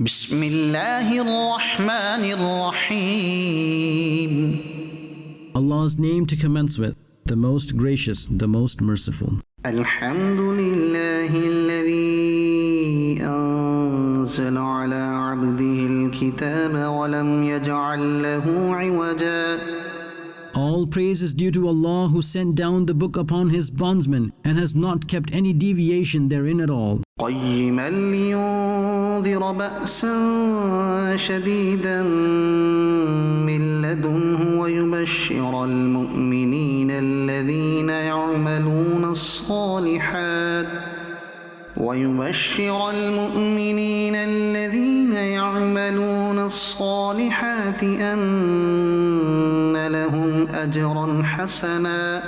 بسم الله الرحمن الرحيم. Allah's name to commence with, the most gracious, the most merciful. الحمد لله الذي أنزل على عبده الكتاب ولم يجعل له عوجا. All praise is due to Allah who sent down the book upon his bondsman and has not kept any deviation therein at all. قيما لينذر بأسا شديدا من لدنه ويبشر المؤمنين الذين يعملون الصالحات أن لهم أجرا حسنا.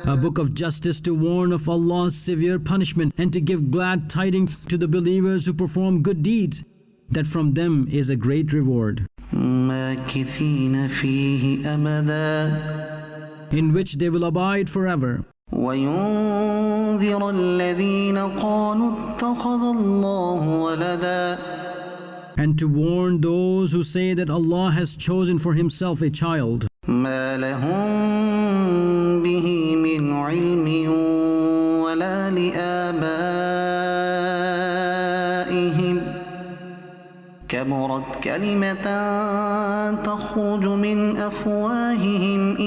A book of justice to warn of Allah's severe punishment and to give glad tidings to the believers who perform good deeds, that from them is a great reward, ماكثين فيه أبدا. in which they will abide forever. وينذر الذين قالوا اتخذ الله ولدا. And to warn those who say that Allah has chosen for himself a child. ما لهم به من علم ولا لآبائهم كبرت كلمة تخرج من أفواههم إن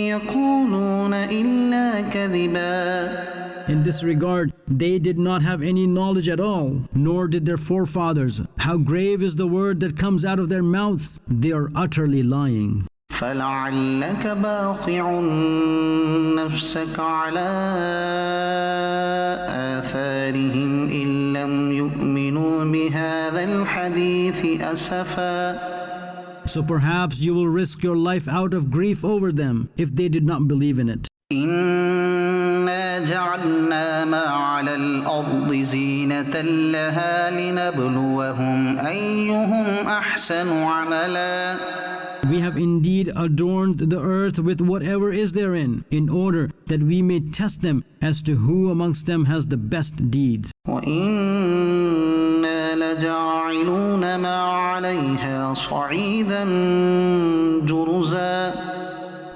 يقولون إلا كذبا. In this regard, they did not have any knowledge at all, nor did their forefathers. How grave is the word that comes out of their mouths. They are utterly lying. فلعلك باخع نفسك على آثارهم إن لم يؤمنوا بهذا الحديث أسفا. So perhaps you will risk your life out of grief over them if they did not believe in it. إنا جعلنا ما على الأرض زينة لها لنبلوهم أيهم أحسن عملا. We have indeed adorned the earth with whatever is therein, in order that we may test them as to who amongst them has the best deeds. وإنا لجاعلون ما عليها صعيدا جرزا.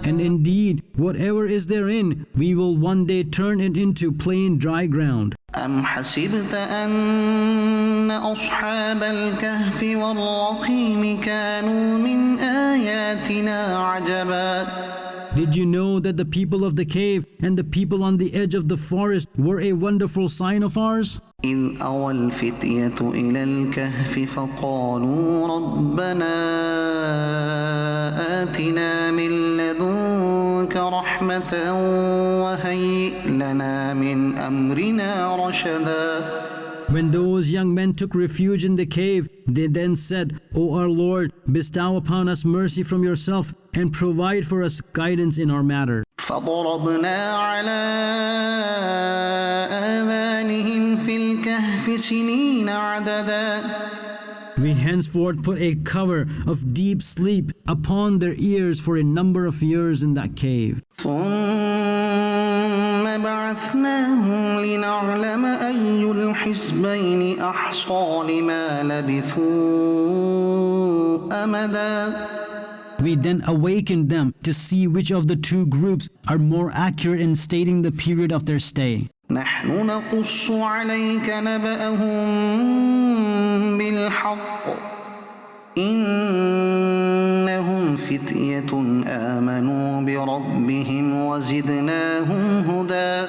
And indeed, whatever is therein, we will one day turn it into plain dry ground. أم حسبت أن أصحاب الكهف والرقيم كانوا من آياتنا عجبا. Did you know that the people of the cave and the people on the edge of the forest were a wonderful sign of ours? إذ أوى الفتية إلى الكهف فقالوا ربنا آتنا من لدنك رحمة وهيئ لنا من أمرنا رشدا. When those young men took refuge in the cave, they then said, O our Lord, bestow upon us mercy from yourself and provide for us guidance in our matter. فضربنا على آذانهم في الكهف سنين عددا. We henceforth put a cover of deep sleep upon their ears for a number of years in that cave. ثم بعثناهم لنعلم أي الحزبين أحصى لما لبثوا أمدا. We then awakened them to see which of the two groups are more accurate in stating the period of their stay. نحن نقص عليك نبأهم بالحق إنهم فتية آمنوا بربهم وزدناهم هدى.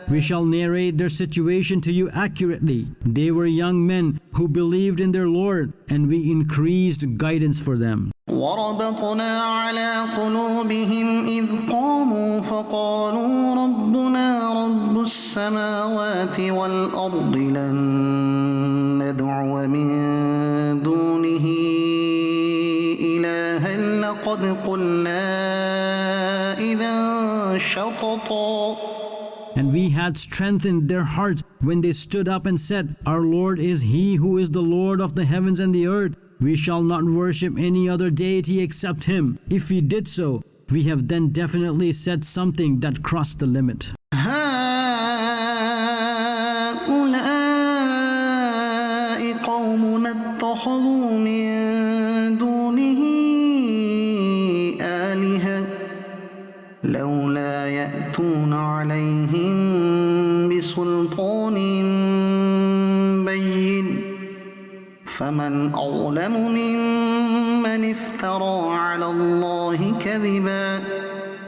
We shall narrate their situation to you accurately. They were young men who believed in their Lord, and we increased guidance for them. وربطنا على قلوبهم إذ قاموا فقالوا ربنا رب السماوات والأرض لن ندعو من دونه إلها لقد قلنا إذا شططا. And we had strengthened their hearts when they stood up and said, Our Lord is He who is the Lord of the heavens and the earth. We shall not worship any other deity except Him. If we did so, we have then definitely said something that crossed the limit. قوم اتخذوا من دونه آلهة لولا يأتون عليهم بسلطان بين فمن أظلم ممن افترى على الله كذبا.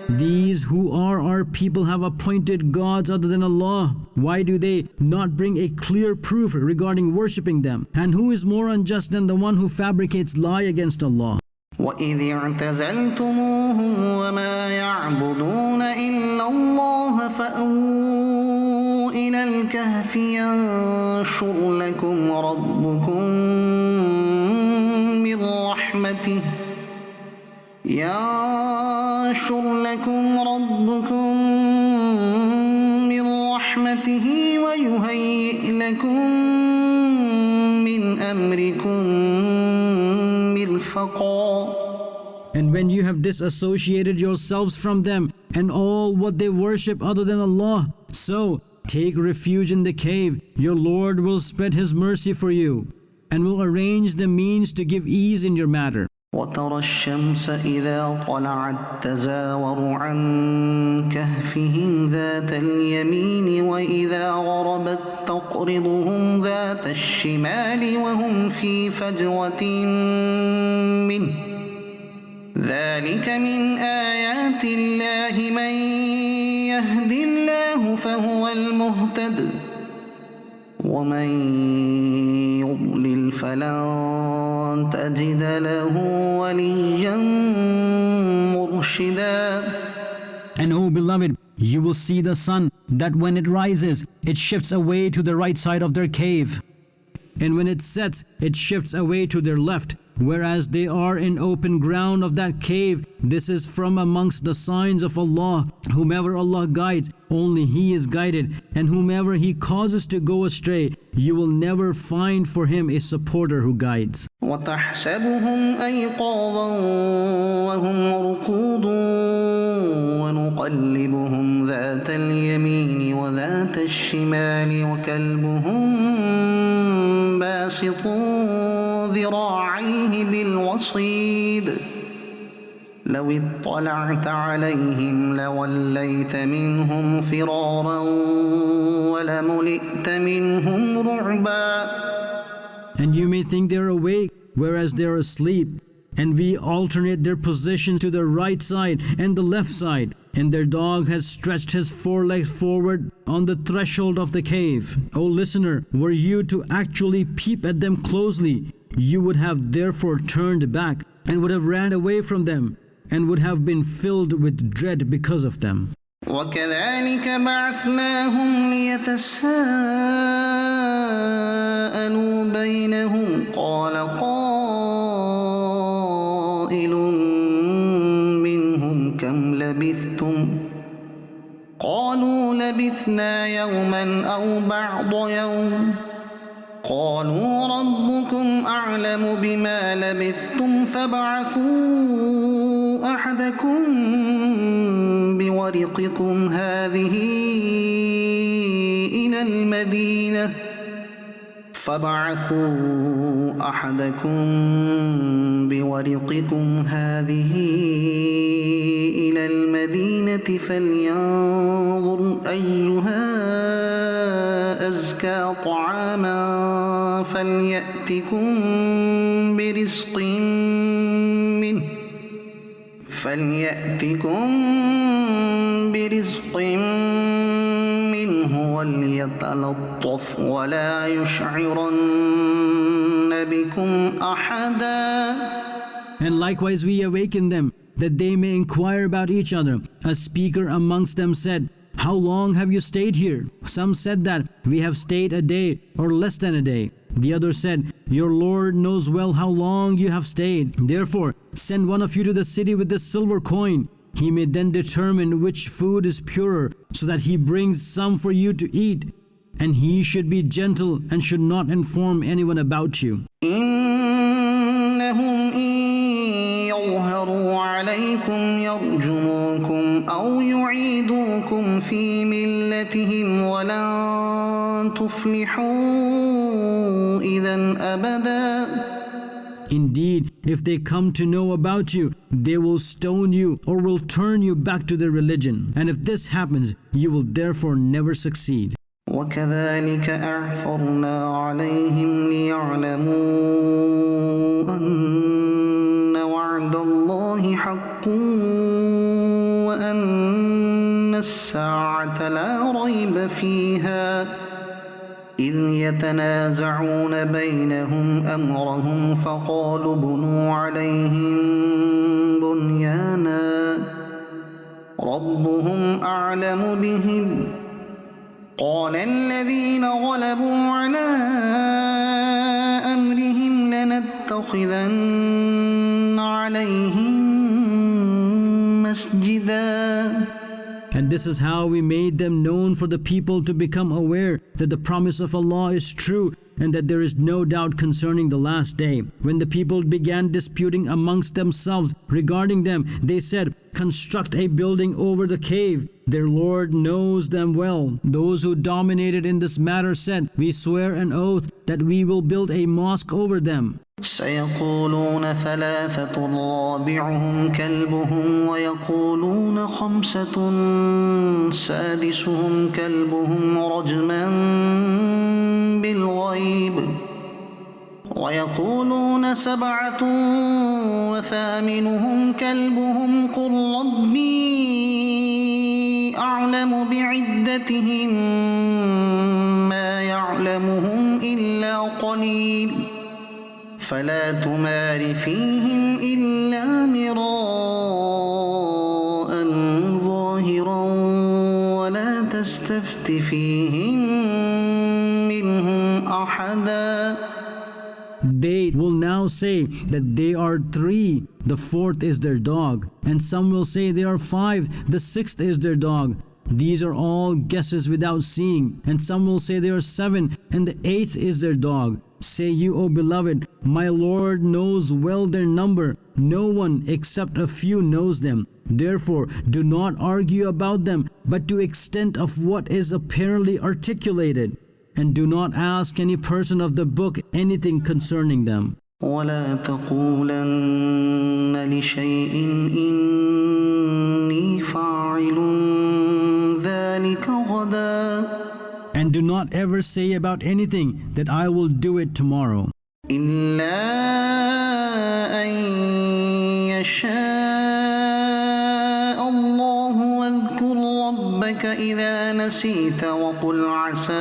These who are our people have appointed gods other than Allah. Why do they not bring a clear proof regarding worshipping them? And who is more unjust than the one who fabricates lie against Allah? وَإِذِ اعْتَزَلْتُمُوهُمْ وَمَا يَعْبُدُونَ إِلَّا اللَّهَ فَأْوُوا إِلَى الْكَهْفِ يَنشُرْ لَكُمْ رَبُّكُم من رحمته ويهيئ لكم من أمركم مرفقا. And when you have disassociated yourselves from them and all what they worship other than Allah, so take refuge in the cave. Your Lord will spread His mercy for you and will arrange the means to give ease in your matter. وترى الشمس إذا طلعت تزاور عن كهفهم ذات اليمين وإذا غربت تقرضهم ذات الشمال وهم في فجوة منه ذلك من آيات الله من يهد الله فهو المهتد ومن يضلل فلن تجد له وليا مرشدا. And O beloved, you will see the sun, that when it rises, it shifts away to the right side of their cave. And when it sets, it shifts away to their left, whereas they are in open ground of that cave. This is from amongst the signs of Allah. Whomever Allah guides, only He is guided, and whomever He causes to go astray, you will never find for him a supporter who guides. وتحسبهم أيقاظا وهم رقود ونقلبهم ذات اليمين وذات الشمال وكلبهم باسط ذراعيه بالوصيد لو اطلعت عليهم لوليت منهم فرارا ولملئت منهم رعبا. And you may think they're awake, whereas they're asleep. And we alternate their positions to the right side and the left side. And their dog has stretched his forelegs forward on the threshold of the cave. O listener, were you to actually peep at them closely, you would have therefore turned back and would have ran away from them and would have been filled with dread because of them. وكذلك بعثناهم ليتساءلوا بينهم قال قائل منهم كم لبثتم قالوا لبثنا يوما أو بعض يوم قالوا ربكم أعلم بما لبثتم فابعثوا أحدكم بورقكم هذه إلى المدينة فلينظر أيها أزكى طعاما فليأتكم برزق منه وليتلطف ولا يشعرن بكم أحدا. And likewise we awaken them, that they may inquire about each other. A speaker amongst them said, "How long have you stayed here?" Some said that, "We have stayed a day or less than a day." The other said, "Your Lord knows well how long you have stayed. Therefore, send one of you to the city with this silver coin. He may then determine which food is purer, so that he brings some for you to eat. And he should be gentle and should not inform anyone about you." إنهم إن يظهروا عليكم يرجموكم أو يعيدوكم في ملتهم ولن تفلحوا إذا أبدا. Indeed, if they come to know about you, they will stone you or will turn you back to their religion. And if this happens, you will therefore never succeed. وكذلك أعثرنا عليهم ليعلموا أن وعد الله حق وأن الساعة لا ريب فيها إذ يتنازعون بينهم أمرهم فقالوا ابنوا عليهم بنيانا ربهم أعلم بهم قال الذين غلبوا على أمرهم لنتخذن عليهم مسجدا. And this is how we made them known for the people to become aware that the promise of Allah is true and that there is no doubt concerning the last day. When the people began disputing amongst themselves regarding them, they said, "Construct a building over the cave. Their Lord knows them well." Those who dominated in this matter said, "We swear an oath that we will build a mosque over them." سيقولون ثلاثة رابعهم كلبهم ويقولون خمسة سادسهم كلبهم رجما بالغيب ويقولون سبعة وثامنهم كلبهم قل ربي أعلم بعدتهم ما يعلمهم إلا قليل فلا تمار فيهم إلا مراء ظاهرا ولا تستفت فيهم منهم أحدا. They will now say that they are 3, the 4th is their dog, and some will say they are 5, the 6th is their dog. These are all guesses without seeing, and some will say they are 7, and the 8th is their dog. Say you, O beloved, my Lord knows well their number. No one except a few knows them. Therefore, do not argue about them, but to extent of what is apparently articulated. And do not ask any person of the book anything concerning them. ولا تقولن لشيء إني فاعل ذلك غدا. And do not ever say about anything that I will do it tomorrow. إلا أن يشاء الله واذكر ربك إذا نسيت وقل عسى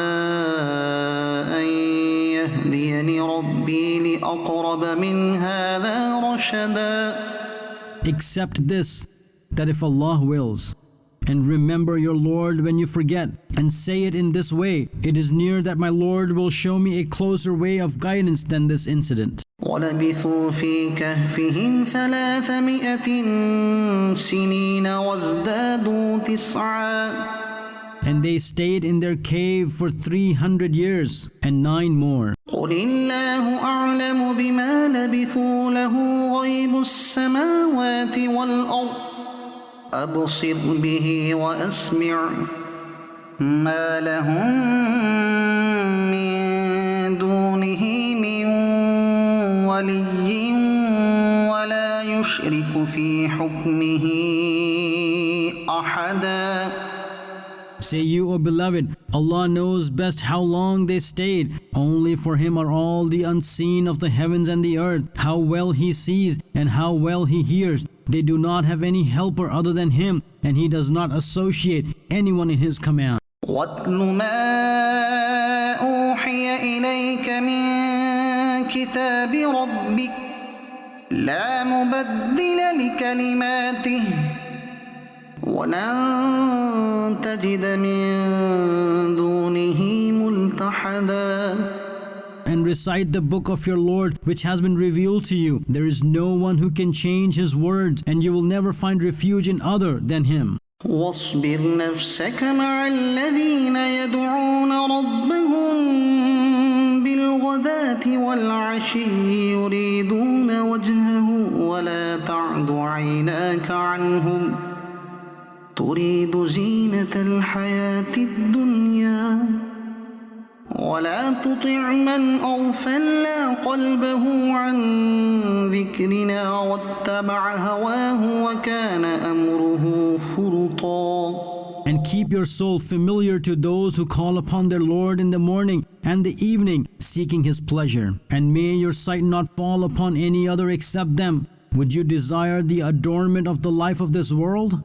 أن يهديني ربي لأقرب من هذا رشدا. Except this, that if Allah wills, and remember your Lord when you forget, and say it in this way, it is near that my Lord will show me a closer way of guidance than this incident. ولبثوا في كهفهم 300 سنين وازدادوا 9. And they stayed in their cave for 300 years and 9 more. قل الله أعلم بما لبثوا له غيب السماوات والأرض أبصر به وأسمع ما لهم من دونه من ولي ولا يشرك في حكمه أحدا. Say you, O beloved, Allah knows best how long they stayed. Only for Him are all the unseen of the heavens and the earth. How well He sees and how well He hears. They do not have any helper other than Him, and He does not associate anyone in His command. وَاتْلُ مَا أُوحِيَ إِلَيْكَ مِنْ كِتَابِ رَبِّكَ لَا مُبَدِّلَ لِكَلِمَاتِهِ وَلَنْ تَجِدَ مِنْ دُونِهِ مُلْتَحَدًا. And recite the book of your Lord which has been revealed to you. There is no one who can change His words, and you will never find refuge in other than Him. واصبر نفسك مع الذين يدعون ربهم بالغداة والعشي يريدون وجهه ولا تعد عيناك عنهم تريد زينة الحياة الدنيا ولا تطع من أغفلنا قلبه عن ذكرنا واتبع هواه وكان أمره فرطا. And keep your soul familiar to those who call upon their Lord in the morning and the evening, seeking His pleasure. And may your sight not fall upon any other except them. Would you desire the adornment of the life of this world?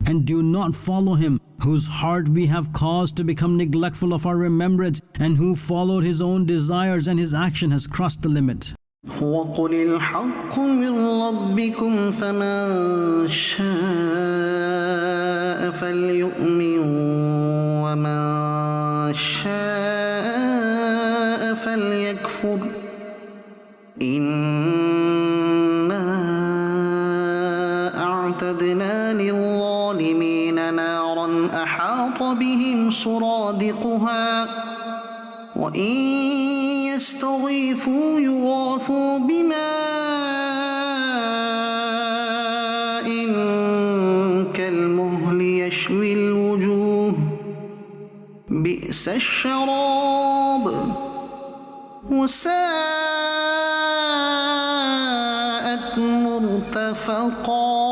And do not follow him, whose heart we have caused to become neglectful of our remembrance, and who followed his own desires, and his action has crossed the limit. وقل الحق من ربكم فمن شاء فليؤمن ومن شاء فليكفر إنا أعتدنا للظالمين نارا أحاط بهم سرادقها وإن يستغيثوا يغاثوا بماء كالمهل يشوي الوجوه بئس الشراب وساءت مرتفقا.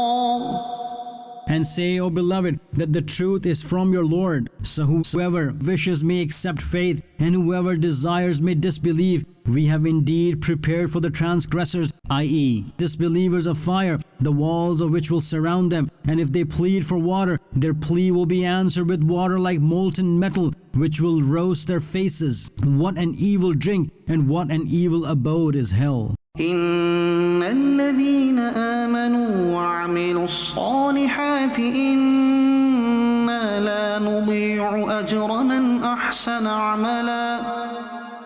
And say, O beloved, that the truth is from your Lord. So whoever wishes may accept faith, and whoever desires may disbelieve. We have indeed prepared for the transgressors, i.e., disbelievers, of fire, the walls of which will surround them. And if they plead for water, their plea will be answered with water like molten metal, which will roast their faces. What an evil drink, and what an evil abode is hell. إن الذين آمنوا وعملوا الصالحات إنا لا نضيع أجر من أحسن عملا.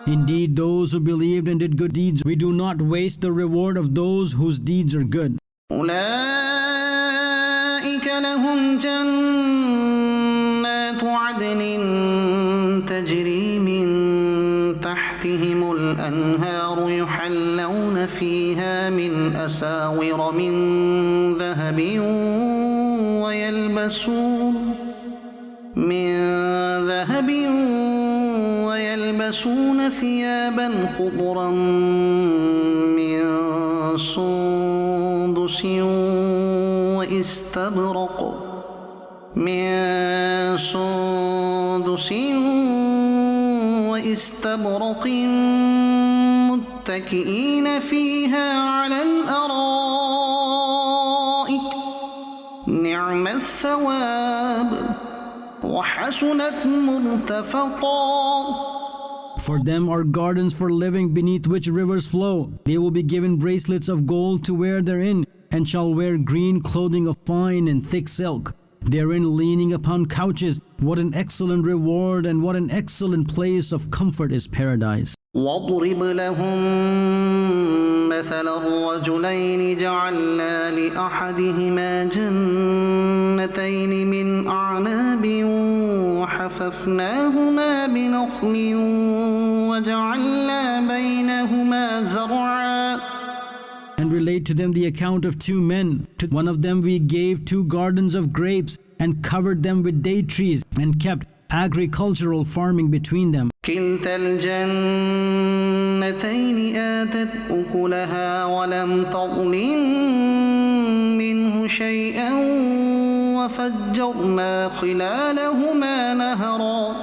Indeed, those who believed and did good deeds, we do not waste the reward of those whose deeds are good. أولئك لهم جنات عدن تجري من تحتهم الأنهار يحلون فيها من أساور من ذهب ويلبسون ثيابا خضرا من سندس واستبرق متكئين فيها على الأرائك نعم الثواب وحسنت مرتفقا. For them are gardens for living beneath which rivers flow. They will be given bracelets of gold to wear therein, and shall wear green clothing of fine and thick silk. Therein leaning upon couches. What an excellent reward and what an excellent place of comfort is paradise. واضرب لهم مثل الرجلين جعلنا لأحدهما جنتين من أعناب وحففناهما بنخل وجعلنا بينهما زرعا. And relate to them the account of two men. To one of them we gave 2 gardens of grapes and covered them with date trees and kept agricultural farming between them. كلتا الجنتين آتت أكلها ولم تظلم منه شيئا وفجرنا خلالهما نهرا.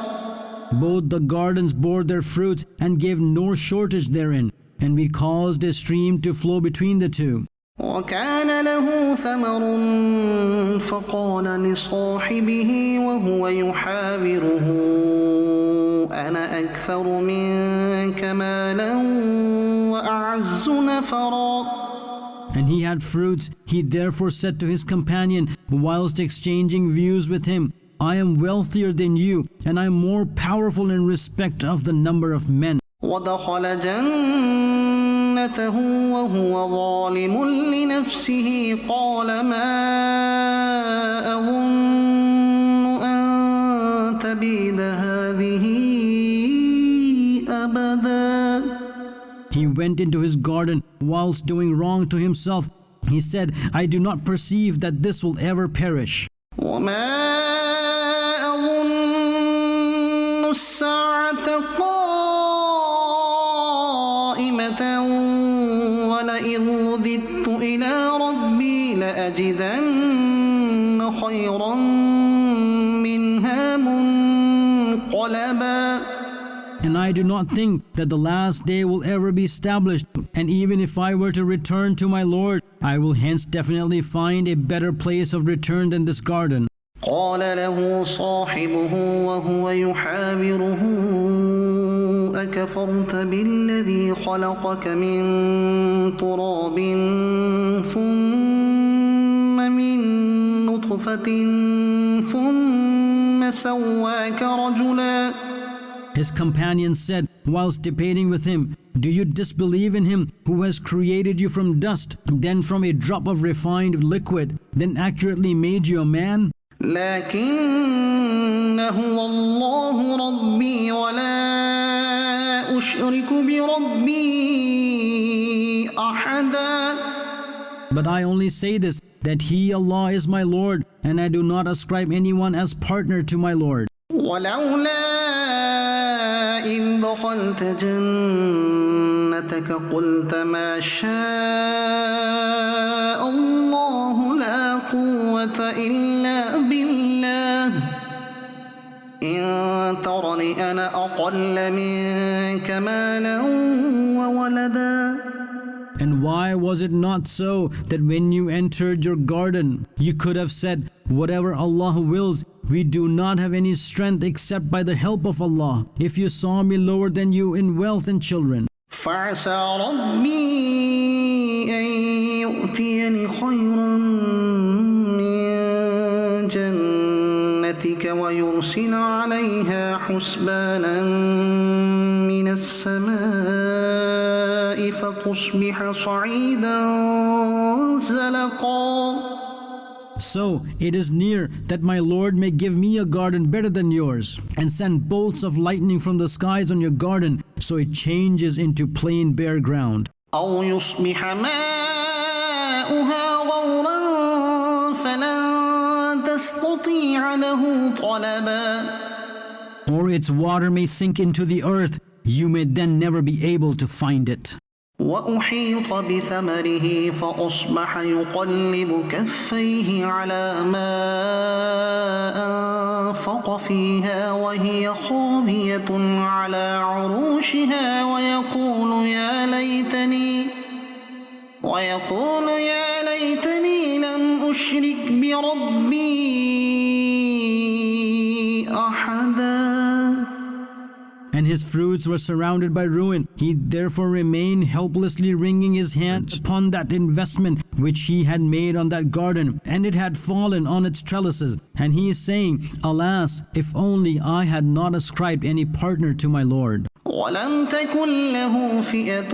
Both the gardens bore their fruits and gave no shortage therein, and we caused a stream to flow between the two. وكان له ثمر فقال لصاحبه وهو يحاوره أنا أكثر منك مالا وأعز نفرا. And he had fruits. He therefore said to his companion, whilst exchanging views with him, I am wealthier than you, and I am more powerful in respect of the number of men. ودخل جنته وهو ظالم لنفسه قال ما أظن أن تبيد هذه أبدا. He went into his garden whilst doing wrong to himself. He said, I do not perceive that this will ever perish. وما أظن الساعة قائمة ولئن رددت إلى ربي لأجدن خيرا منها منقلبا. And I do not think that the last day will ever be established. And even if I were to return to my Lord, I will hence definitely find a better place of return than this garden. قال له صاحبه وهو يحاوره أكفرت بالذي خلقك من تراب ثم من نطفة ثم سواك رجلا. His companions said, whilst debating with him, "Do you disbelieve in him who has created you from dust, then from a drop of refined liquid, then accurately made you a man? لكن هو الله ربي ولا أشرك بربي أحدا." But I only say this, that He, Allah, is my Lord, and I do not ascribe anyone as partner to my Lord. ولولا إذ دخلت جنتك قلت ما شاء الله لا قوة إلا بالله إن ترني أنا أقل منك مالا وولدا. And why was it not so that when you entered your garden, you could have said, "Whatever Allah wills, we do not have any strength except by the help of Allah, if you saw me lower than you in wealth and children." فعسى ربي أن يؤتيني خيرا من جنتك ويرسل عليها حسبانا من السماء فتصبح صعيدا زلقا. So it is near that my Lord may give me a garden better than yours, and send bolts of lightning from the skies on your garden, so it changes into plain bare ground. أو يصبح ماؤها غورا فلن تستطيع له طلبا. Or its water may sink into the earth, you may then never be able to find it. وأحيط بثمره فأصبح يقلب كفيه على ما أنفق فيها وهي خاوية على عروشها ويقول يا ليتني لم أشرك بربي أحدا. And his fruits were surrounded by ruin. He therefore remained helplessly wringing his hands upon that investment which he had made on that garden, and it had fallen on its trellises. And he is saying, "Alas, if only I had not ascribed any partner to my Lord." ولم تكن له فئة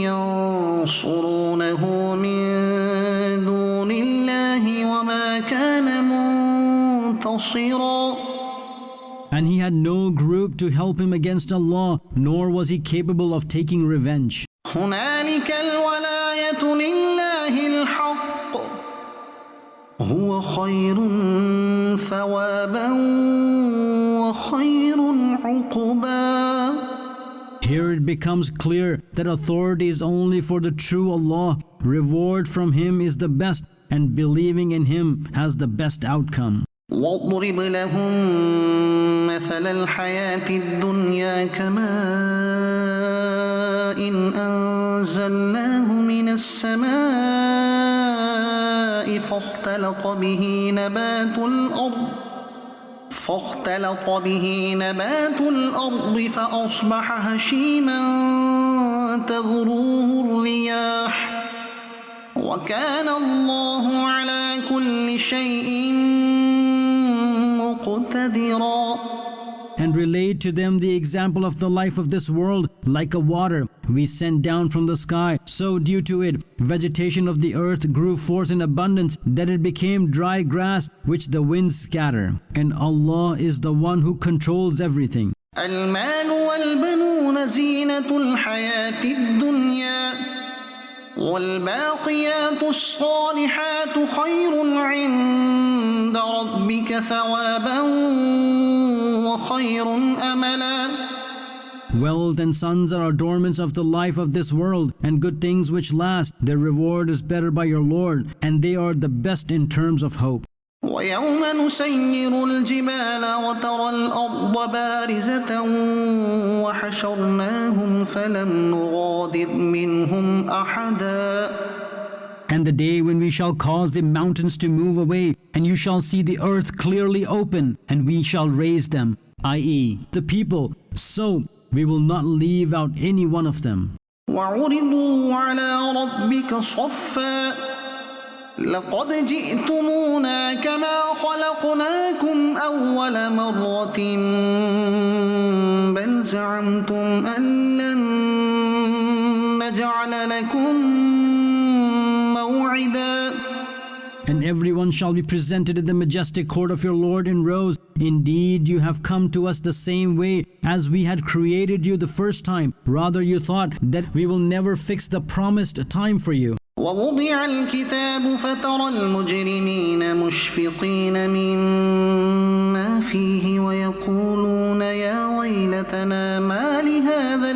ينصرونه من دون الله وما كان منتصرا. And he had no group to help him against Allah, nor was he capable of taking revenge. هنالك الولاية لله الحق هو خير ثوابا وخير عقبا. Here it becomes clear that authority is only for the true Allah. Reward from Him is the best, and believing in Him has the best outcome. واضرب لهم مثل الحياة الدنيا كماء أنزلناه من السماء فاختلط به نبات الأرض فأصبح هشيما تذروه الرياح وكان الله على كل شيء مقتدرا. And relate to them the example of the life of this world, like a water we sent down from the sky. So due to it, vegetation of the earth grew forth in abundance, that it became dry grass which the winds scatter. And Allah is the one who controls everything. المال والبنون زينة الحياة الدنيا والباقيات الصالحات خير عند ربك ثوابا وخير أملا. Wealth and sons are adornments of the life of this world, and good things which last. Their reward is better by your Lord, and they are the best in terms of hope. ويوم نسير الجبال وترى الأرض بارزة وحشرناهم فلم نغادر منهم أحدا. And the day when we shall cause the mountains to move away, and you shall see the earth clearly open, and we shall raise them, i.e., the people, so we will not leave out any one of them. وعرضوا على ربك صفا لقد جئتمونا كما خلقناكم أول مرة بل زعمتم أن لن نجعل لكم موعدا. And everyone shall be presented in the majestic court of your Lord in rows. Indeed, you have come to us the same way as we had created you the first time. Rather, you thought that we will never fix the promised time for you. ووضع الكتاب فترى المجرمين مشفقين مما فيه ويقولون يا ويلتنا ما لهذا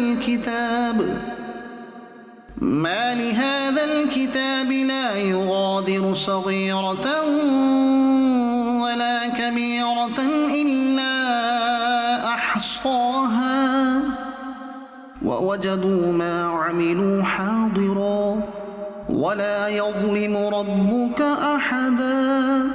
الكتاب لا يغادر صغيرة ولا كبيرة إلا أحصاها ووجدوا ما عملوا حاضرا ولا يظلم ربك أحدا.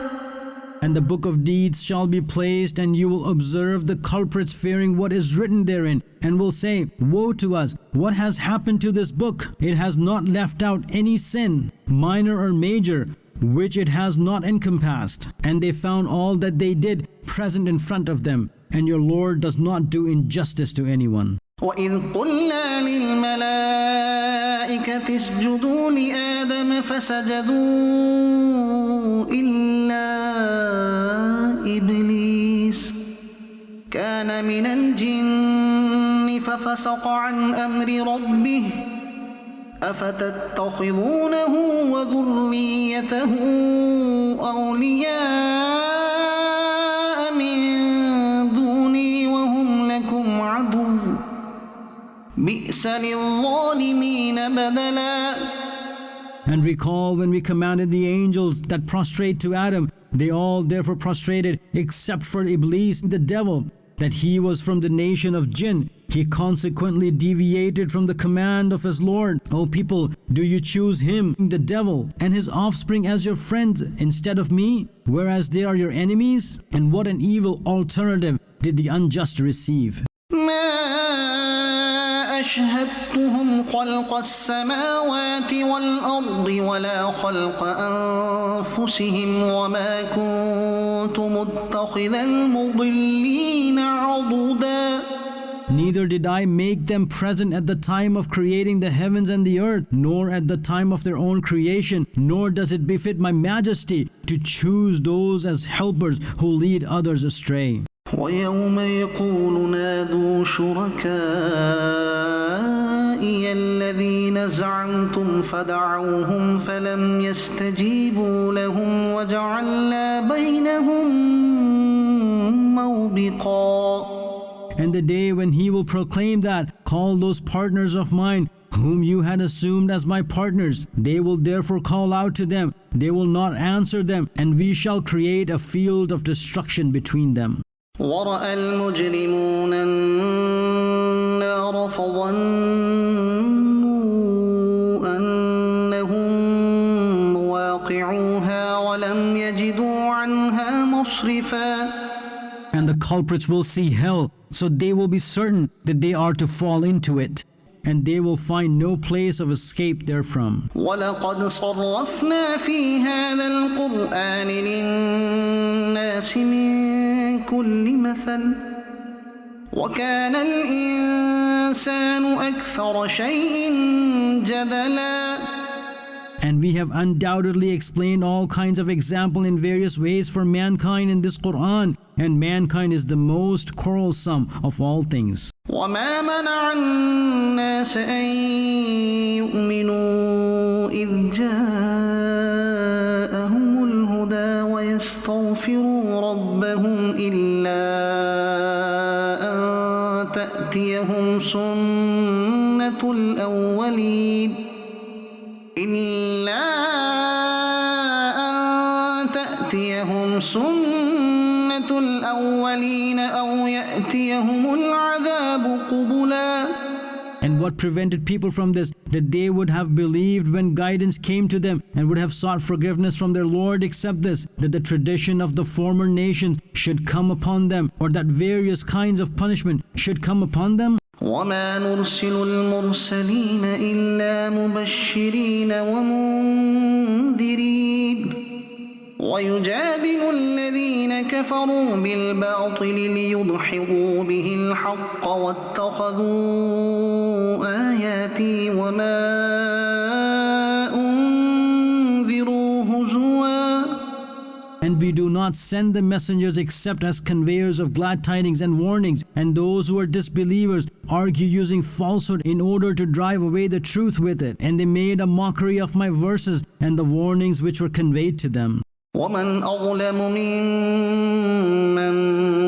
And the book of deeds shall be placed, and you will observe the culprits fearing what is written therein, and will say, Woe to us! What has happened to this book? It has not left out any sin, minor or major, which it has not encompassed. And they found all that they did present in front of them, and your Lord does not do injustice to anyone. وإذ قلنا للملائكة اسجدوا لآدم فسجدوا إلا إبليس كان من الجن ففسق عن أمر ربه أفتتخذونه وذريته أولياء من دوني وهم لكم عدو بئس للظالمين بدلا. And recall when we commanded the angels that prostrate to Adam, they all therefore prostrated except for Iblis, the devil, that he was from the nation of Jinn. He consequently deviated from the command of his Lord. O people, do you choose him, the devil, and his offspring as your friends instead of me, whereas they are your enemies? And what an evil alternative did the unjust receive. أشهدتهم خلق السماوات والأرض ولا خلق أنفسهم وما كنت متخذ المضلين عضدا. Neither did I make them present at the time of creating the heavens and the earth, nor at the time of their own creation, nor does it befit my majesty to choose those as helpers who lead others astray. ويوم يقول نادوا شركائي الذين زعمتم فدعوهم فلم يستجيبوا لهم وجعلنا بينهم موبقا. And the day when he will proclaim that, call those partners of mine whom you had assumed as my partners. They will therefore call out to them. They will not answer them, and we shall create a field of destruction between them. ورأى المجرمون النار فظنوا أنهم مواقعوها ولم يجدوا عنها مصرفا. And the culprits will see hell, so they will be certain that they are to fall into it, and they will find no place of escape therefrom. ولقد صرفنا في هذا القرآن للناس من كل مثل وكان الإنسان أكثر شيء جدلا. And we have undoubtedly explained all kinds of example in various ways for mankind in this Quran, and mankind is the most quarrelsome of all things. وما منع الناس أن يؤمنوا إذ جاءهم الهدى ويستغفروا ربهم إلا أن تأتيهم سنة الأولين إلا أن تأتيهم سنة الأولين أو يأتيهم العذاب قبلا. And what prevented people from this? That they would have believed when guidance came to them and would have sought forgiveness from their Lord, except this, that the tradition of the former nations should come upon them, or that various kinds of punishment should come upon them. وما نرسل المرسلين إلا مبشرين ومنذرين ويجادل الذين كفروا بالباطل ليدحضوا به الحق واتخذوا آياتي وما أنذروا هزوا. And we do not send the messengers except as conveyors of glad tidings and warnings, and those who are disbelievers argue using falsehood in order to drive away the truth with it, and they made a mockery of my verses and the warnings which were conveyed to them. ومن أظلم ممن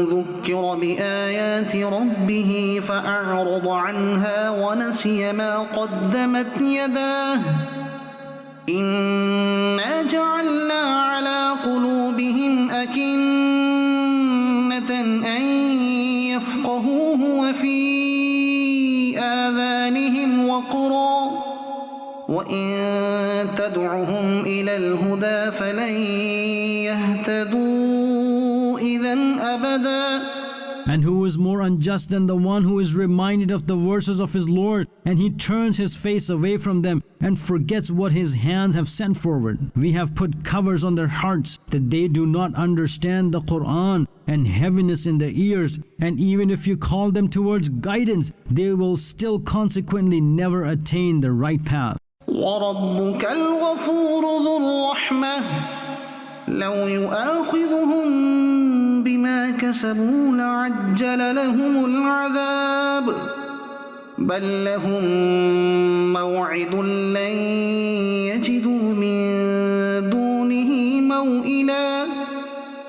ذكر بآيات ربه فأعرض عنها ونسي ما قدمت يداه إنا جعلنا على قلوبهم أكنة أن يفقهوه وفي آذانهم وقرا وإن تدعهم إلى الهدى فلن يهتدوا إذا أبدا. And who is more unjust than the one who is reminded of the verses of his Lord, and he turns his face away from them and forgets what his hands have sent forward? We have put covers on their hearts that they do not understand the Quran, and heaviness in their ears, and even if you call them towards guidance, they will still consequently never attain the right path. وربك الغفور ذو الرحمة لو يؤاخذهم بما كسبوا لعجل لهم العذاب بل لهم موعد لن يجدوا من دونه موئلا.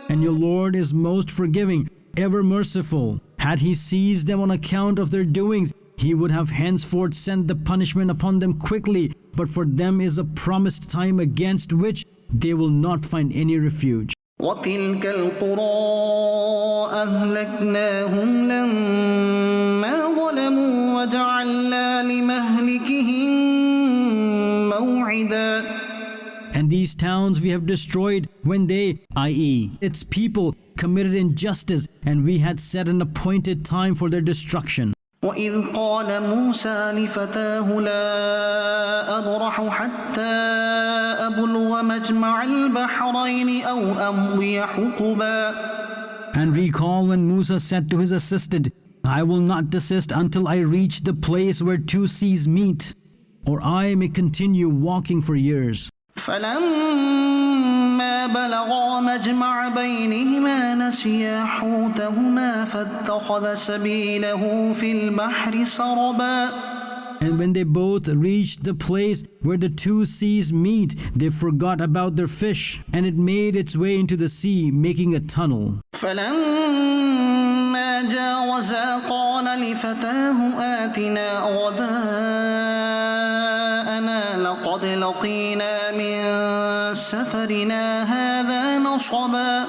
And your Lord is most forgiving, ever merciful. Had he seized them on account of their doings, he would have henceforth sent the punishment upon them quickly, but for them is a promised time against which they will not find any refuge. وتلك القرى أهلكناهم لما ظلموا وجعلنا لمهلكهم موعدا. And these towns we have destroyed when they, i.e., its people, committed injustice, and we had set an appointed time for their destruction. وإذ قال موسى لفتاه لا أبرح حتى أبلغ مجمع البحرين أو أمضي حقبا. And recall when Musa said to his assistant, I will not desist until I reach the place where two seas meet, or I may continue walking for years. فلما بلغا مجمع بينهما نسيا حوتهما فاتخذ سبيله في البحر سربا. And when they both reached the place where the two seas meet, they forgot about their fish, and it made its way into the sea, making a tunnel. فلما جاوزا قال لفتاه آتنا غداءنا لقد لقينا من سفرنا هذا نصبا.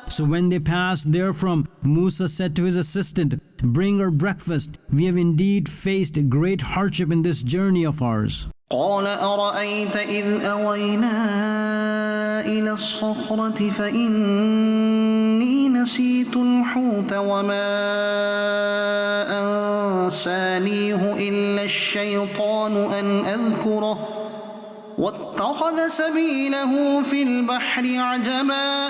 So when they passed therefrom, Musa said to his assistant, Bring our breakfast. We have indeed faced great hardship in this journey of ours. قال أرأيت إذ أوينا إلى الصخرة فإني نسيت الحوت وما أنسانيه إلا الشيطان أن أذكره واتخذ سبيله في البحر عجبا.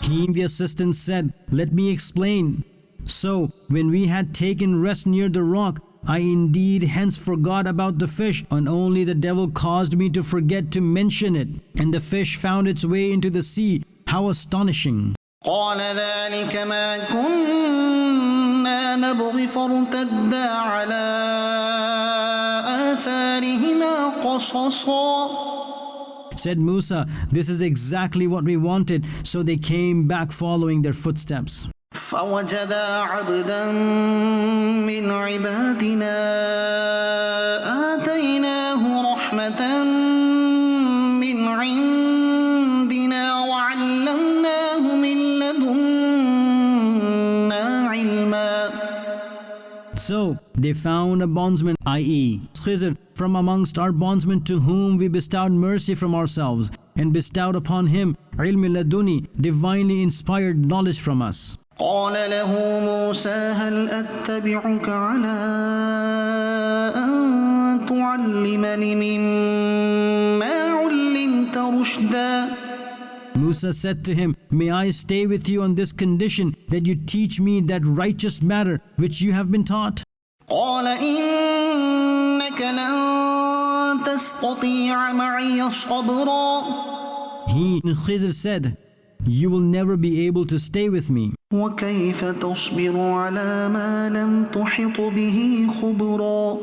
He, the assistant, said, Let me explain. So, when we had taken rest near the rock, I indeed hence forgot about the fish, and only the devil caused me to forget to mention it. And the fish found its way into the sea. How astonishing! قال ذلك ما كنا نبغي فارتدا على آثارهما قصصا. Said Musa, This is exactly what we wanted, so they came back following their footsteps. فوجدا عبدا من عبادنا they found a bondsman, i.e. Khizr, from amongst our bondsmen to whom we bestowed mercy from ourselves and bestowed upon him ilm laduni, divinely inspired knowledge from us. قال له موسى هل أتبعك على أن تعلمني مما علمت رشدا. Musa said to him, may I stay with you on this condition that you teach me that righteous matter which you have been taught? قال إنك لن تستطيع معي صبرا. He, Khizr, said, you will never be able to stay with me. وكيف تصبر على ما لم تحط به خبرا.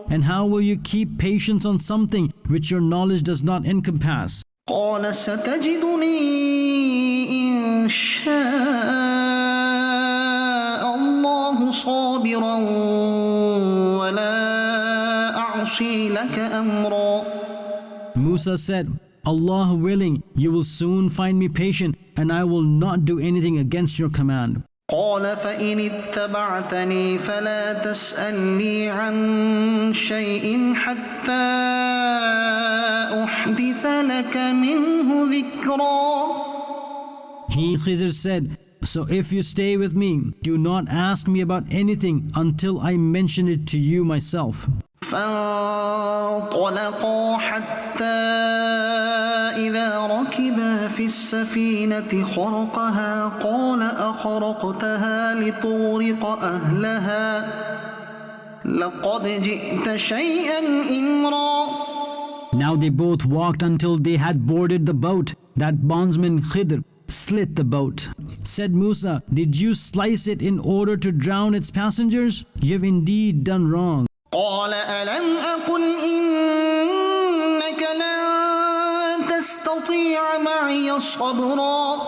And how will you keep patience on something which your knowledge does not encompass? قال ستجدني إن شاء الله صابرا ولا أعصي لك أمرا. Musa said, Allah willing, you will soon find me patient, and I will not do anything against your command. قال فإن اتبعتني فلا تسألني عن شيء حتى أحدث لك منه ذكرا. He, Khizr, said, so if you stay with me, do not ask me about anything until I mention it to you myself. فانطلقا حتى إذا ركبا في السفينة خرقها قال أخرقتها لتغرق أهلها لقد جئت شيئا إمرا. Now they both walked until they had boarded the boat. That bondsman Khidr slit the boat. Said Musa, did you slice it in order to drown its passengers? You have indeed done wrong. قال ألم أقل إنك لن تستطيع معي صبرا.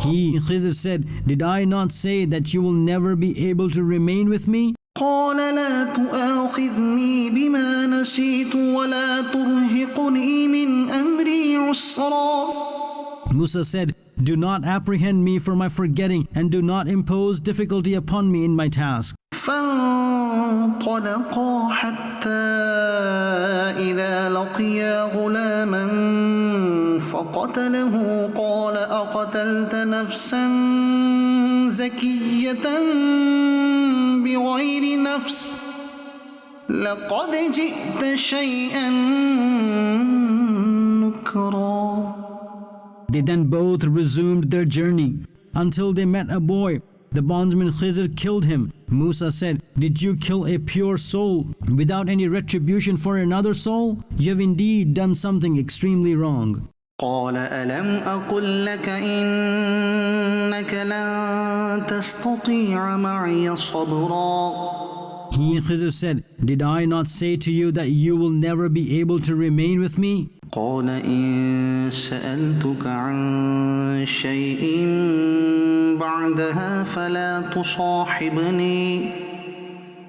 He, Khizr, said, did I not say that you will never be able to remain with me? قال لا تؤاخذني بما نسيت ولا ترهقني من أمري عسرا. Musa said, do not apprehend me for my forgetting and do not impose difficulty upon me in my task. فانطلقا حتى إذا لقيا غلاما فقتله قال أقتلت نفسا زكية بغير نفس لقد جئت شيئا نكرا. They then both resumed their journey until they met a boy. The bondsman Khizr killed him. Musa said, did you kill a pure soul without any retribution for another soul? You have indeed done something extremely wrong. قال ألم أقل لك إنك لن تستطيع معي صبرا. He, Khizr, said, did I not say to you that you will never be able to remain with me? قال إن سألتك عن شيء بعدها فلا تصاحبني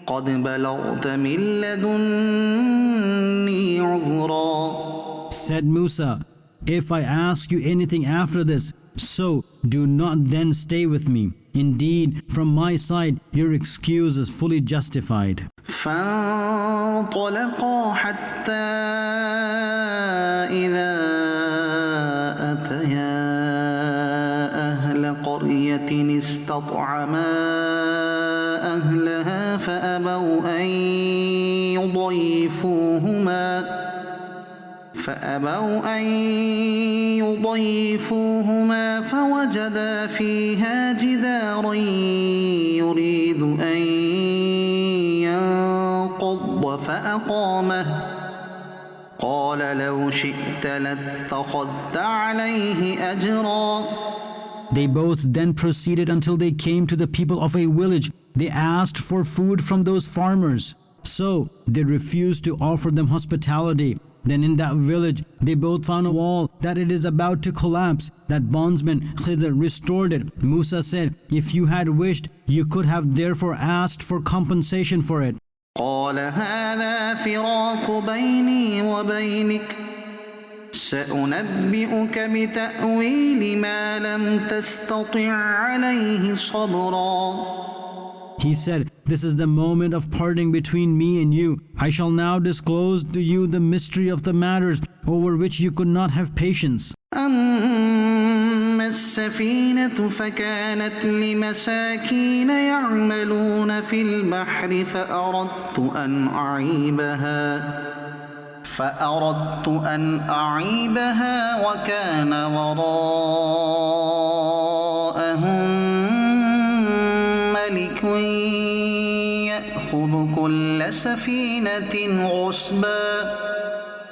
قد بلغت من لدني عذرا. Said Musa, if I ask you anything after this, so do not then stay with me. Indeed, from my side, your excuse is fully justified. فانطلقا حتى إذا أتيا أهل قرية استطعما أهلها فأبوا أن يضيفوهما فوجدا فيها جدارا يريد أن ينقض فأقامه قال لو شئت لاتخذت عليه أجرا. They both then proceeded until they came to the people of a village. They asked for food from those farmers. So they refused to offer them hospitality. Then in that village, they both found a wall that it is about to collapse. That bondsman Khidr restored it. Musa said, if you had wished, you could have therefore asked for compensation for it. قال هذا فراق بيني وبينك سأنبئك بتأويل ما لم تستطع عليه صبرا. He said, this is the moment of parting between me and you. I shall now disclose to you the mystery of the matters over which you could not have patience. أما السفينة فكانت لمساكين يعملون في البحر فأردت أن أعيبها وكان وراءهم ملك يأخذ كل سفينة غصبا.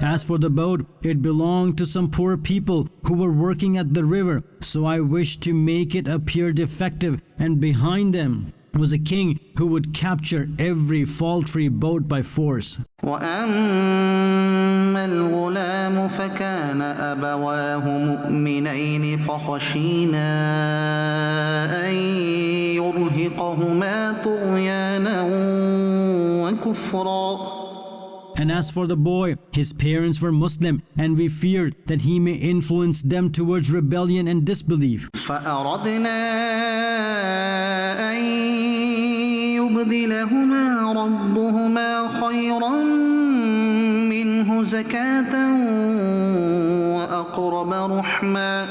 As for the boat, it belonged to some poor people who were working at the river, so I wished to make it appear defective, and behind them was a king who would capture every fault-free boat by force. وأما الغلام فكان أبواه مؤمنين فخشينا أن يرهقهما طغيانا وكفرا. And as for the boy, his parents were Muslim, and we feared that he may influence them towards rebellion and disbelief. فأردنا أن يبدلهما ربهما خيرا منه زكاة وأقرب رحما.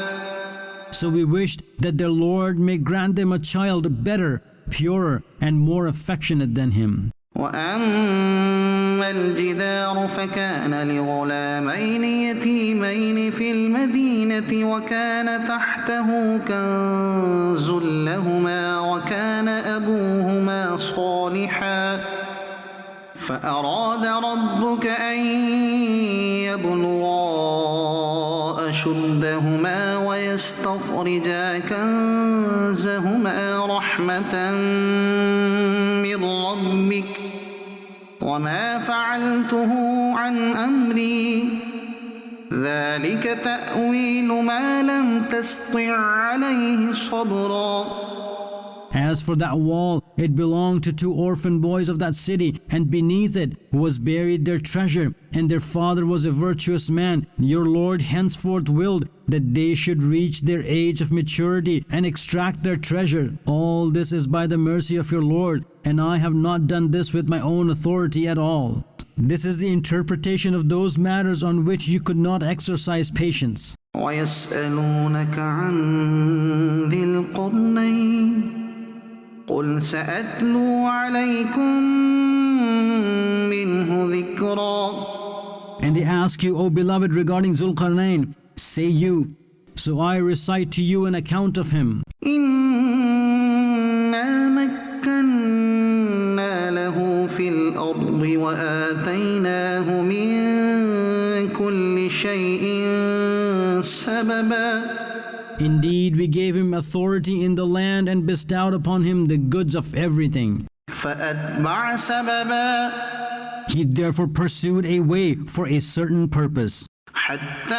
So we wished that their Lord may grant them a child better, purer, and more affectionate than him. وأما الجدار فكان لغلامين يتيمين في المدينة وكان تحته كنز لهما وكان أبوهما صالحا فأراد ربك أن يبلغا أشدهما ويستخرجا كنزهما رحمة من ربك وما فعلته عن أمري ذلك تأويل ما لم تسطع عليه صبرا. As for that wall, it belonged to two orphan boys of that city, and beneath it was buried their treasure, and their father was a virtuous man. Your Lord henceforth willed that they should reach their age of maturity and extract their treasure. All this is by the mercy of your Lord, and I have not done this with my own authority at all. This is the interpretation of those matters on which you could not exercise patience. ويسألونك عن ذي القرنين قل سأتلو عليكم منه ذكرا. And they ask you, O beloved, regarding Zulqarnain. Say you, so I recite to you an account of him. إنا مكنا له في الأرض وآتيناه من كل شيء سببا. Indeed, we gave him authority in the land and bestowed upon him the goods of everything. فأتبع سببا. He therefore pursued a way for a certain purpose. حتى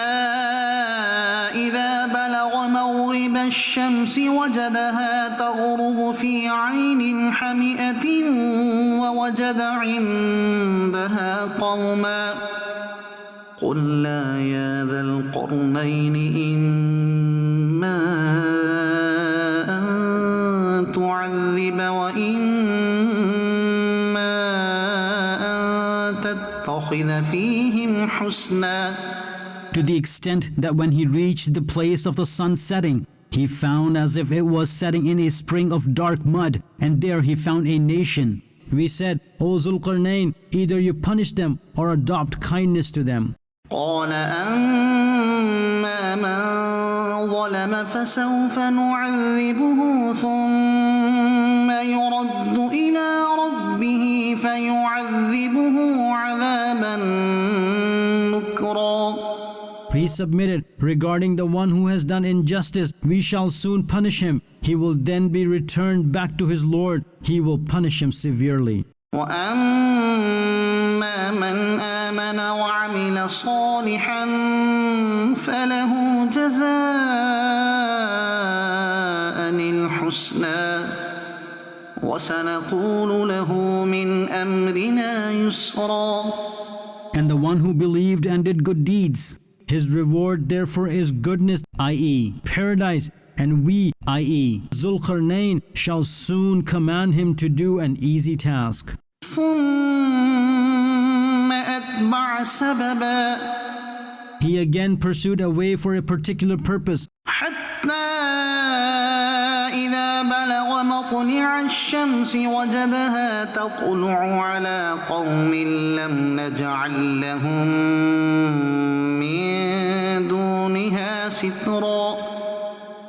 إذا بلغ مغرب الشمس وجدها تغرب في عين حمئة ووجد عندها قوما قلنا يا ذا القرنين إما أن تعذب وإما أن تتخذ فيهم حسنا. To the extent that when he reached the place of the sun setting, he found as if it was setting in a spring of dark mud, and there he found a nation. We said, O Zulqarnain, either you punish them or adopt kindness to them. قال أما من ظلم فسوف نعذبه ثم يرد إلى ربه فيعذبه عذابا نكرا. He submitted, regarding the one who has done injustice, we shall soon punish him. He will then be returned back to his Lord. He will punish him severely. وأما من آمن وعمل صالحا فله جزاء الحسنى وسنقول له من أمرنا يسرا. And the one who believed and did good deeds, his reward therefore is goodness, i.e., paradise, and we i.e., Zulqarnain shall soon command him to do an easy task. ثم أتبع سببا He again pursued a way for a particular purpose, حتى إذا بلغ مطلع الشمس وجدها تطلع على قوم لم نجعل لهم من دونها سترا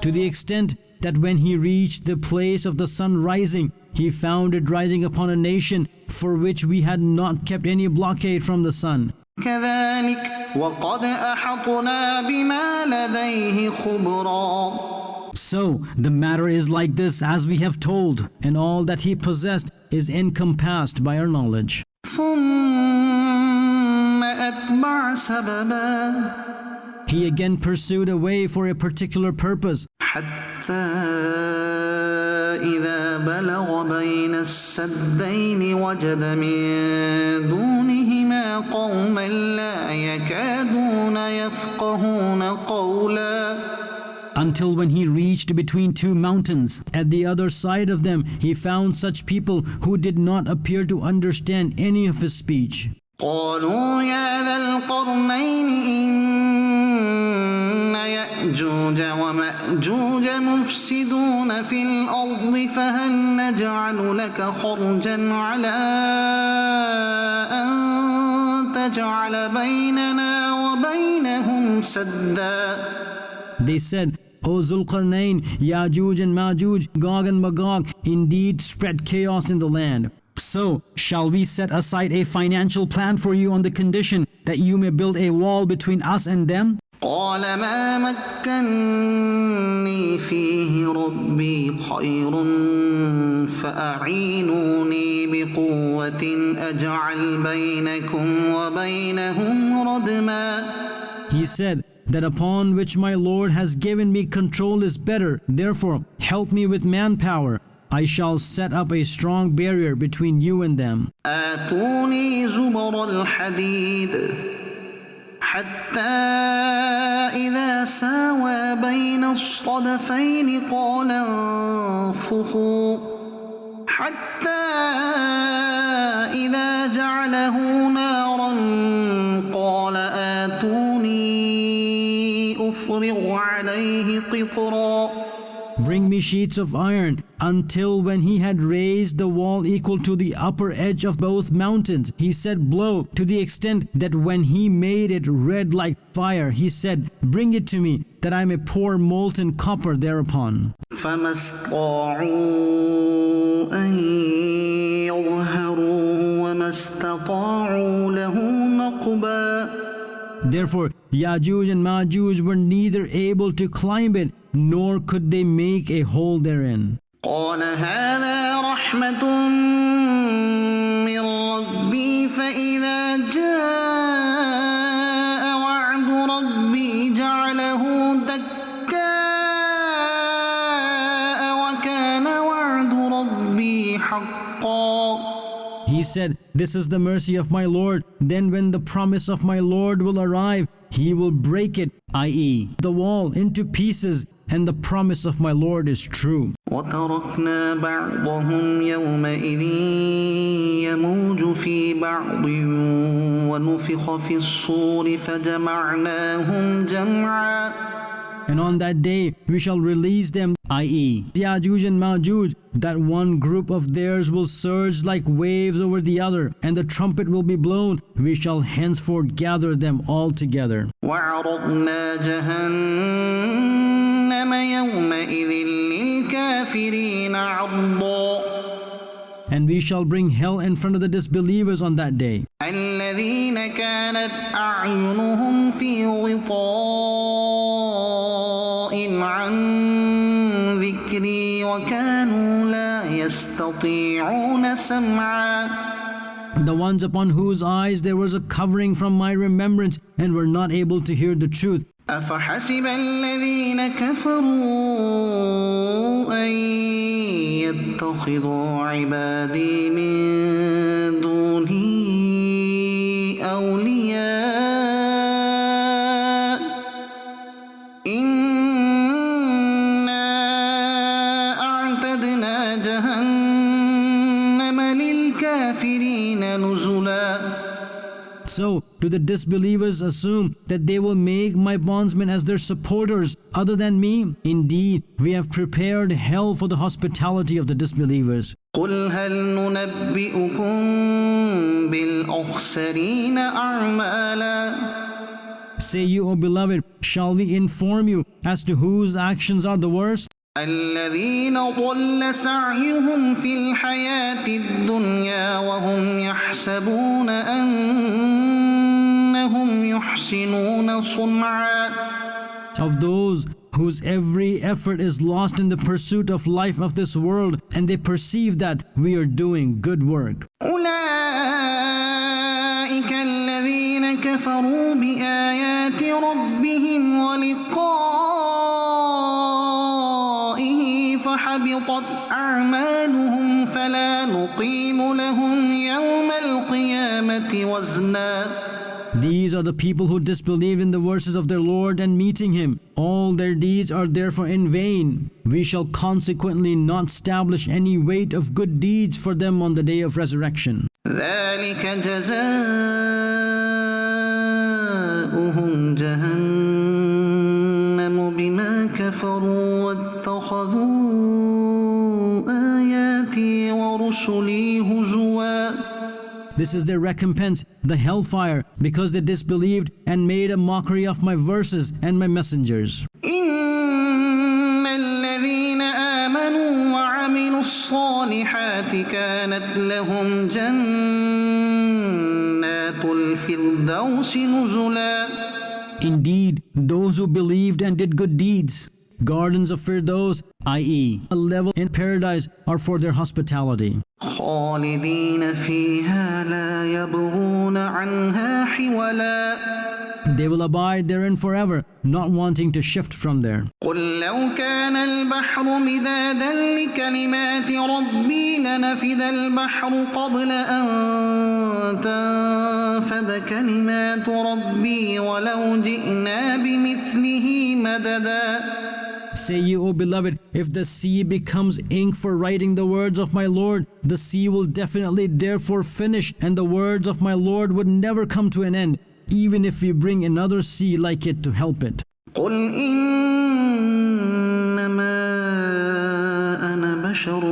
to the extent that when he reached the place of the sun rising, he found it rising upon a nation for which we had not kept any blockade from the sun. كذلك وقد أحطنا بما لديه خبرا So, the matter is like this as we have told, and all that he possessed is encompassed by our knowledge. ثم أتبع سببا He again pursued a way for a particular purpose, حتى إذا بلغ بين السدين وجد من دونهما قوما لا يكادون يفقهون قولا until when he reached between two mountains. At the other side of them, he found such people who did not appear to understand any of his speech. قالوا يا ذا القرنين إن يأجوج ومأجوج مفسدون في الأرض فهل نجعل لك خرجا على أن تجعل بيننا وبينهم سدا They said, O Zulqarnain, Yajuj and Majuj, Gog and Magog, indeed spread chaos in the land. So, shall we set aside a financial plan for you on the condition that you may build a wall between us and them? قال ما مكني فيه ربي خير فأعينوني بقوة أجعل بينكم وبينهم ردما He said, that upon which my Lord has given me control is better. Therefore, help me with manpower. I shall set up a strong barrier between you and them. آتوني زبر الحديد حتى إذا ساوى بين الصدفين قال انفخوا حتى إذا جعله نارا قال آتوني أفرغ عليه قطرا Bring me sheets of iron, until when he had raised the wall equal to the upper edge of both mountains, he said, blow, to the extent that when he made it red like fire, he said, bring it to me, that I may pour molten copper thereupon. فما استطاعوا أن يظهروه وما استطاعوا له نقبا Therefore, Yajuj and Majuj were neither able to climb it, nor could they make a hole therein. قال هذا رحمة من ربي فإذا جاء وعد ربي جعله دكاء وكان وعد ربي حقا He said, this is the mercy of my Lord. Then when the promise of my Lord will arrive, he will break it, i.e., the wall, into pieces, and the promise of my Lord is true. وتركنا بعضهم يومئذ يموج في بعض ونفخ في الصور فجمعناهم جمعا And on that day we shall release them, i.e., Yajuj and Majuj, that one group of theirs will surge like waves over the other, and the trumpet will be blown. We shall henceforth gather them all together. وعرضنا جهنم يومئذ للكافرين عرضا And we shall bring hell in front of the disbelievers on that day. الذين كانت أعينهم في غطاء عن ذكري وكانوا لا يستطيعون سمعا The ones upon whose eyes there was a covering from my remembrance and were not able to hear the truth. أفحسب الذين كفروا أن يتخذوا عبادي من دوني أولياء إنا So, do the disbelievers assume that they will make my bondsmen as their supporters other than me? Indeed, we have prepared hell for the hospitality of the disbelievers. قل هل ننبئكم بالأخسرين أعمالا Say you, O beloved, shall we inform you as to whose actions are the worst? الذين ضل سعيهم في الحياة الدنيا وهم يحسبون أنهم يحسنون صنعا Of those whose every effort is lost in the pursuit of life of this world, and they perceive that we are doing good work. أولئك الذين كفروا بآيات ربهم ولقائه فحبطت أعمالهم فلا نقيم لهم يوم القيامة وزنا. These are the people who disbelieve in the verses of their Lord and meeting Him. All their deeds are therefore in vain. We shall consequently not establish any weight of good deeds for them on the day of resurrection. ذلك جزاؤهم جهنم بما كفروا واتخذوا آياتي ورسلي هزوا. This is their recompense, the hellfire, because they disbelieved and made a mockery of my verses and my messengers. إن الذين آمنوا وعملوا الصالحات كانت لهم جنات الفردوس نزلا. Indeed, those who believed and did good deeds, gardens of Firdaus, i.e., a level in paradise, are for their hospitality. خالدين فيها لا يبغون عنها حولا. They will abide therein forever, not wanting to shift from there. قل لو كان البحر مدادا لكلمات ربي لنفد البحر قبل أن تنفد كلمات ربي ولو جئنا بمثله مددا. Say ye, O beloved, if the sea becomes ink for writing the words of my Lord, the sea will definitely therefore finish, and the words of my Lord would never come to an end, even if we bring another sea like it to help it. قل إنما أنا بشر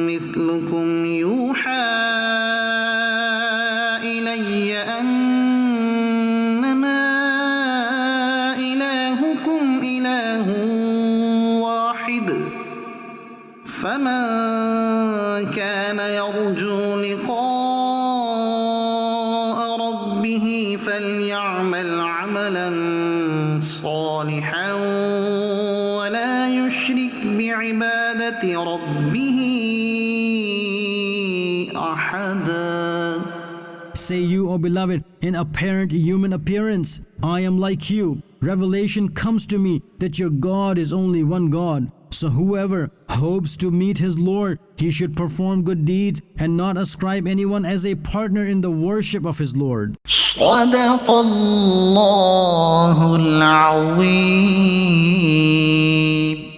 مثلكم يوحى إلي أنما إلهكم إله واحد فمن كان يرجو لقاء ربه فليعمل عملا صالحا ولا يشرك بعبادة ربه أحدا. Say you, O beloved, in apparent human appearance, I am like you. Revelation comes to me that your God is only one God. So whoever hopes to meet his Lord, he should perform good deeds and not ascribe anyone as a partner in the worship of his Lord. صدق الله العظيم.